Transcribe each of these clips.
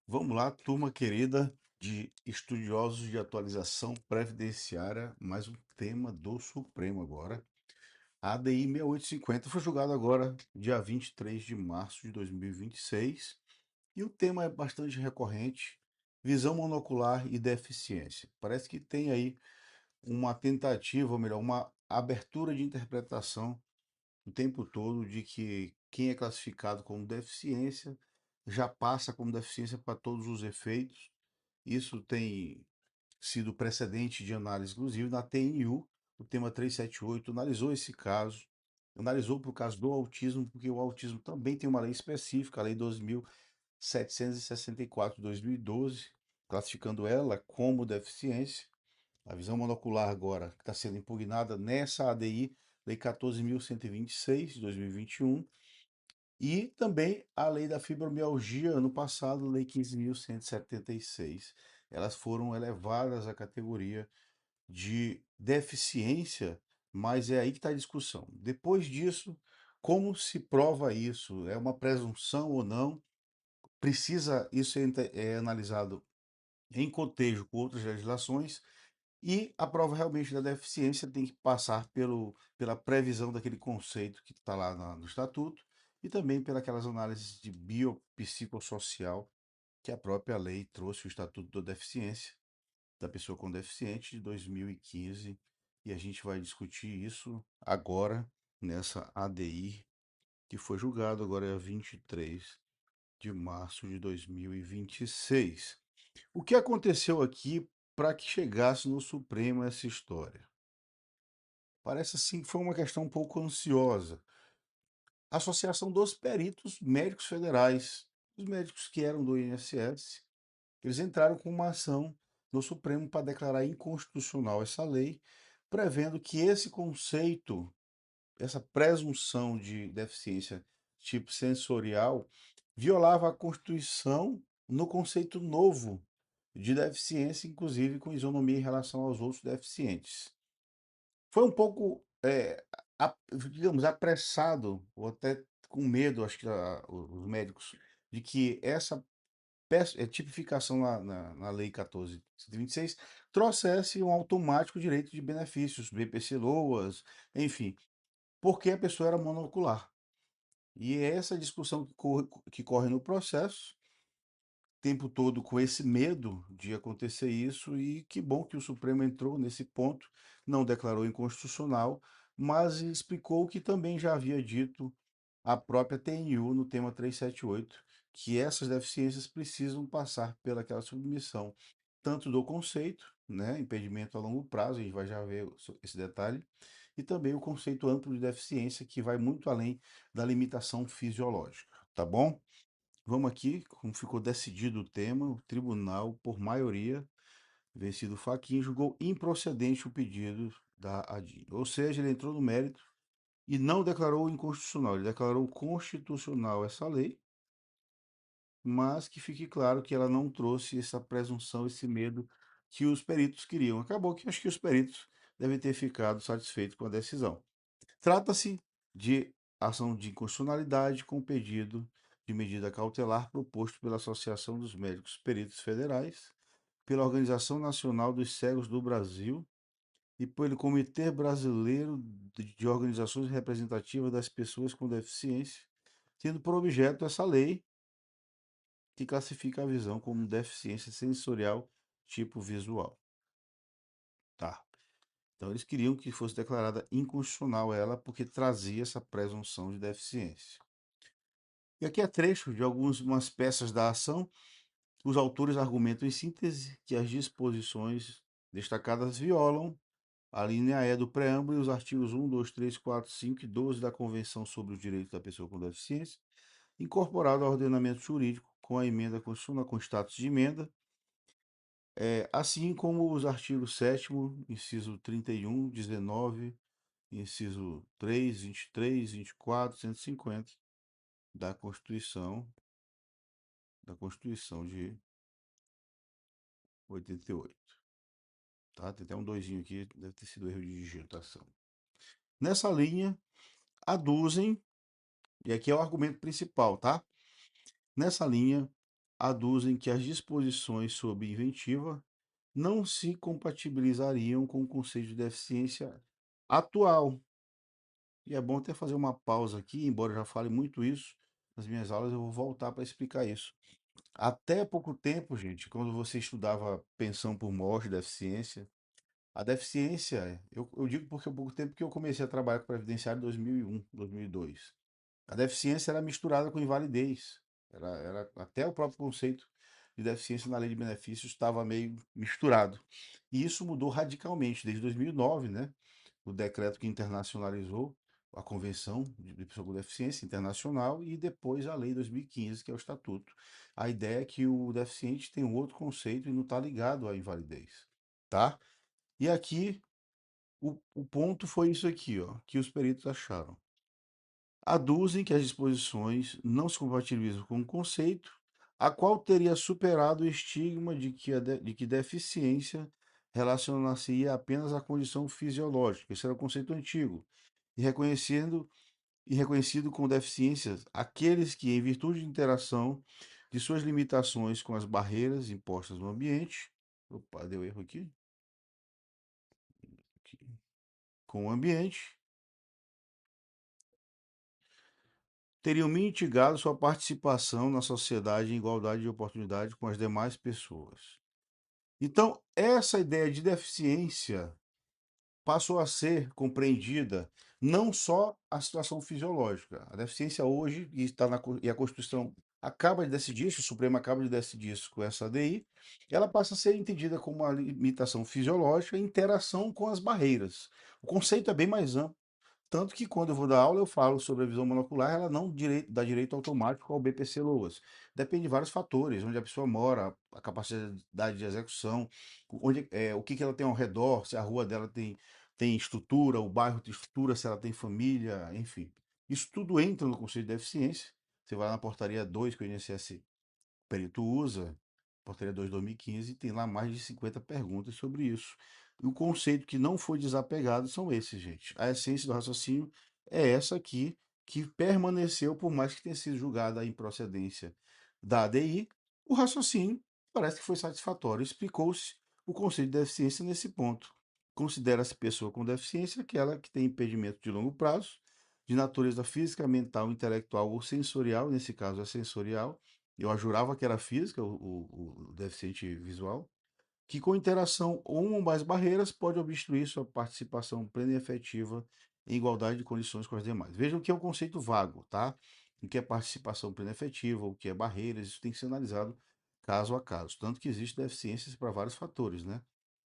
Vamos lá, turma querida de estudiosos de atualização previdenciária, mais um tema do Supremo agora. A ADI 6850 foi julgado agora, dia 23 de março de 2026, e o tema é bastante recorrente: visão monocular e deficiência. Parece que tem aí uma tentativa, ou melhor, uma abertura de interpretação o tempo todo de que quem é classificado como deficiência já passa como deficiência para todos os efeitos. Isso tem sido precedente de análise, inclusive na TNU, o tema 378 analisou esse caso, analisou para o caso do autismo, porque o autismo também tem uma lei específica, a Lei 2.764 de 2012, classificando ela como deficiência. A visão monocular agora que está sendo impugnada nessa ADI, Lei 14.126 de 2021, e também a lei da fibromialgia, ano passado, Lei 15.176. Elas foram elevadas à categoria de deficiência, mas é aí que está a discussão. Depois disso, como se prova isso? É uma presunção ou não? Precisa isso ser analisado em cotejo com outras legislações, e a prova realmente da deficiência tem que passar pela previsão daquele conceito que está lá no estatuto e também pelas análises de biopsicossocial que a própria lei trouxe, o Estatuto da Deficiência, da Pessoa com Deficiente, de 2015. E a gente vai discutir isso agora, nessa ADI, que foi julgado agora é 23 de março de 2026. O que aconteceu aqui para que chegasse no Supremo essa história? Parece assim que foi uma questão um pouco ansiosa. A Associação dos Peritos Médicos Federais, os médicos que eram do INSS, eles entraram com uma ação no Supremo para declarar inconstitucional essa lei, prevendo que esse conceito, essa presunção de deficiência tipo sensorial, violava a Constituição no conceito novo de deficiência, inclusive com isonomia em relação aos outros deficientes. Foi um pouco, digamos, apressado, ou até com medo, acho que os médicos, de que essa tipificação na Lei 14.126 trouxesse um automático direito de benefícios, BPC-LOAS, enfim, porque a pessoa era monocular. E é essa discussão que corre no processo, tempo todo com esse medo de acontecer isso, e que bom que o Supremo entrou nesse ponto, não declarou inconstitucional, mas explicou o que também já havia dito a própria TNU no tema 378, que essas deficiências precisam passar pelaquela submissão, tanto do conceito, né, impedimento a longo prazo, a gente vai já ver esse detalhe, e também o conceito amplo de deficiência, que vai muito além da limitação fisiológica, tá bom? Vamos aqui, como ficou decidido o tema, o tribunal, por maioria, vencido Fachin, julgou improcedente o pedido da ADI. Ou seja, ele entrou no mérito e não declarou inconstitucional, ele declarou constitucional essa lei, mas que fique claro que ela não trouxe essa presunção, esse medo que os peritos queriam. Acabou que acho que os peritos devem ter ficado satisfeitos com a decisão. Trata-se de ação de inconstitucionalidade com pedido de medida cautelar proposto pela Associação dos Médicos Peritos Federais, pela Organização Nacional dos Cegos do Brasil e pelo Comitê Brasileiro de Organizações Representativas das Pessoas com Deficiência, tendo por objeto essa lei que classifica a visão como deficiência sensorial tipo visual. Tá. Então eles queriam que fosse declarada inconstitucional ela porque trazia essa presunção de deficiência. E aqui é trecho de algumas peças da ação. Os autores argumentam em síntese que as disposições destacadas violam a linha E do preâmbulo e os artigos 1, 2, 3, 4, 5 e 12 da Convenção sobre os Direitos da Pessoa com Deficiência, incorporado ao ordenamento jurídico com a emenda constitucional com status de emenda, assim como os artigos 7º, inciso 31, 19, inciso 3, 23, 24, 150 da Constituição de 88. Tá? Tem até um doisinho aqui, deve ter sido erro de digitação. Nessa linha, aduzem, e aqui é o argumento principal, tá? Nessa linha, aduzem que as disposições sobre inventiva não se compatibilizariam com o conceito de deficiência atual. E é bom até fazer uma pausa aqui, embora eu já fale muito isso nas minhas aulas, eu vou voltar para explicar isso. Até pouco tempo, gente, quando você estudava pensão por morte, deficiência, a deficiência, eu digo porque há pouco tempo que eu comecei a trabalhar com previdenciário em 2001, 2002. A deficiência era misturada com invalidez. Era até o próprio conceito de deficiência na lei de benefícios estava meio misturado. E isso mudou radicalmente desde 2009, né? O decreto que internacionalizou a Convenção de Pessoa com Deficiência Internacional e depois a Lei 2015, que é o Estatuto. A ideia é que o deficiente tem um outro conceito e não está ligado à invalidez, tá? E aqui o ponto foi isso aqui, ó, que os peritos acharam. Aduzem que as disposições não se compatibilizam com o conceito, a qual teria superado o estigma de que deficiência relacionar-se-ia apenas à condição fisiológica. Esse era o conceito antigo. E reconhecido com deficiências aqueles que, em virtude de interação de suas limitações com as barreiras impostas no ambiente, opa, deu erro aqui, com o ambiente, teriam mitigado sua participação na sociedade em igualdade de oportunidade com as demais pessoas. Então, essa ideia de deficiência passou a ser compreendida não só a situação fisiológica. A deficiência hoje, e a Constituição acaba de decidir isso, o Supremo acaba de decidir isso com essa ADI, ela passa a ser entendida como uma limitação fisiológica em interação com as barreiras. O conceito é bem mais amplo. Tanto que quando eu vou dar aula, eu falo sobre a visão monocular, ela não dá direito automático ao BPC Loas. Depende de vários fatores, onde a pessoa mora, a capacidade de execução, o que que ela tem ao redor, se a rua dela tem estrutura, o bairro tem estrutura, se ela tem família, enfim. Isso tudo entra no conceito de deficiência. Você vai lá na portaria 2 que o INSS perito usa, portaria 2 de 2015, tem lá mais de 50 perguntas sobre isso. E o conceito que não foi desapegado são esses, gente. A essência do raciocínio é essa aqui, que permaneceu, por mais que tenha sido julgada a improcedência da ADI, o raciocínio parece que foi satisfatório. Explicou-se o conceito de deficiência nesse ponto. Considera-se pessoa com deficiência aquela que tem impedimento de longo prazo, de natureza física, mental, intelectual ou sensorial, nesse caso é sensorial, eu jurava que era física, o deficiente visual, que com interação ou uma ou mais barreiras pode obstruir sua participação plena e efetiva em igualdade de condições com as demais. Vejam que é um conceito vago, tá? O que é participação plena e efetiva, o que é barreiras, isso tem que ser analisado caso a caso. Tanto que existe deficiências para vários fatores, né?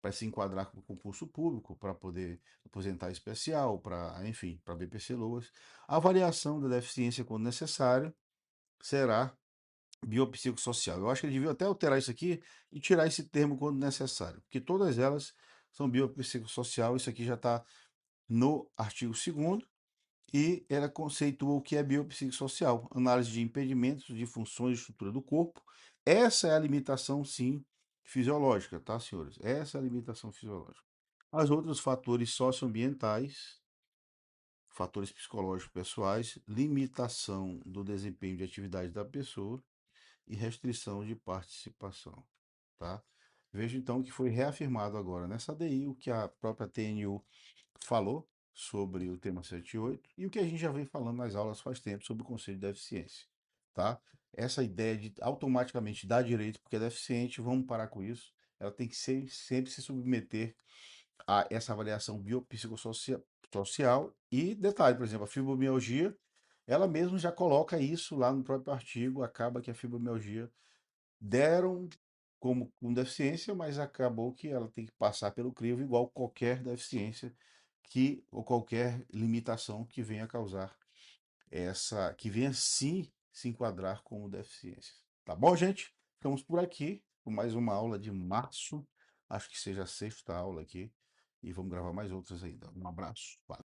Para se enquadrar com o concurso público, para poder aposentar especial, para, enfim, para BPC Loas. A avaliação da deficiência, quando necessário, será biopsicossocial. Eu acho que ele devia até alterar isso aqui e tirar esse termo quando necessário, porque todas elas são biopsicossocial. Isso aqui já está no artigo 2º e ela conceitua o que é biopsicossocial, análise de impedimentos de funções de estrutura do corpo. Essa é a limitação, sim, fisiológica, tá, senhores? Essa é a limitação fisiológica. As outros fatores socioambientais, fatores psicológicos pessoais, limitação do desempenho de atividade da pessoa e restrição de participação, tá? Veja então que foi reafirmado agora nessa ADI o que a própria TNU falou sobre o tema 78 e o que a gente já vem falando nas aulas faz tempo sobre o conceito de deficiência, tá? Essa ideia de automaticamente dar direito porque é deficiente, vamos parar com isso. Ela tem que sempre se submeter a essa avaliação biopsicossocial e detalhe, por exemplo, a fibromialgia, ela mesma já coloca isso lá no próprio artigo, acaba que a fibromialgia deram como com deficiência, mas acabou que ela tem que passar pelo crivo igual qualquer deficiência ou qualquer limitação que venha causar que venha sim se enquadrar como deficiência. Tá bom, gente? Ficamos por aqui com mais uma aula de março. Acho que seja a sexta aula aqui e vamos gravar mais outras ainda. Um abraço. Valeu.